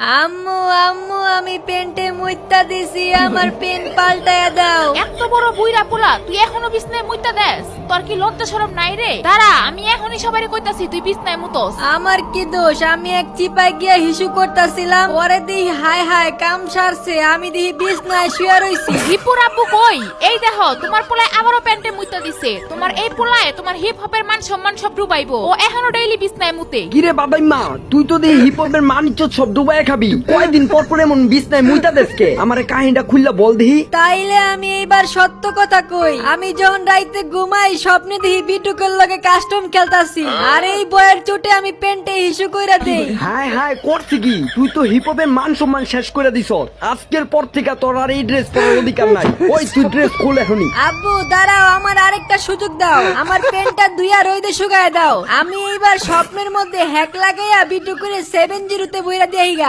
আম্মু আম্মু আমি পেন্টে মুইত্তা দিছি, আমার পেন পাল্টায়া দাও। এত বড় বুইরা পোলা তুই এখনো বিছনায় মুইতা দেস? তোর কি লজ্জা শরম নাই রে? দাঁড়া, আমি এখনই সবাইরে কইতাছি তুই বিছনায় মুতস। আমার কি দোষ? আমি এক চিপায় গিয়া হিসু করতাছিলাম, পরে দিই হায় হায় কাম সারছে, আমি দিই বিছনায় শুয়ে রইছি। হিপুর আব্বু কই? এই দেখো তোমার পোলায় আবারও প্যান্টে মুইতা দিছে। তোমার এই পোলায় তোমার হিপ হপের মান সম্মান সব ডুবাইবো। ও এখনো ডেইলি বিছনায় মুতে। কিরে বাবাই মা, তুই তো দেখি হিপ হপের মান ইজ্জত সব ডুবাই খাবি। কয়দিন পর পর এমন বিছনায় মুইতা দেশকে? আমারে কাহিনীটা খুললা বল দেখি। তাইলে আমি এইবার সত্য কথা কই, আমি যখন রাইতে ঘুমাই স্বপ্নে দেখি বিটুকের লগে কাস্টম খেলতাছি, আর এই বয়ের চোটে আমি পেন্টে হিসু কইরা দেই। হায় হায় করছি কি? তুই তো হিপ হপের মান সম্মান শেষ করে দিছ। আজকের পর থেকে তোর আর এই ড্রেস পরার অধিকার নাই। ওই তুই ড্রেস খুল এখনই। আব্বু দাঁড়াও, আমার আরেকটা সুযোগ দাও, আমার পেনটা ধুইয়া রইদে শুকায় দাও। আমি এইবার স্বপ্নের মধ্যে হ্যাক লাগাইয়া বিটু করে 7-0 বইরা দেই গা।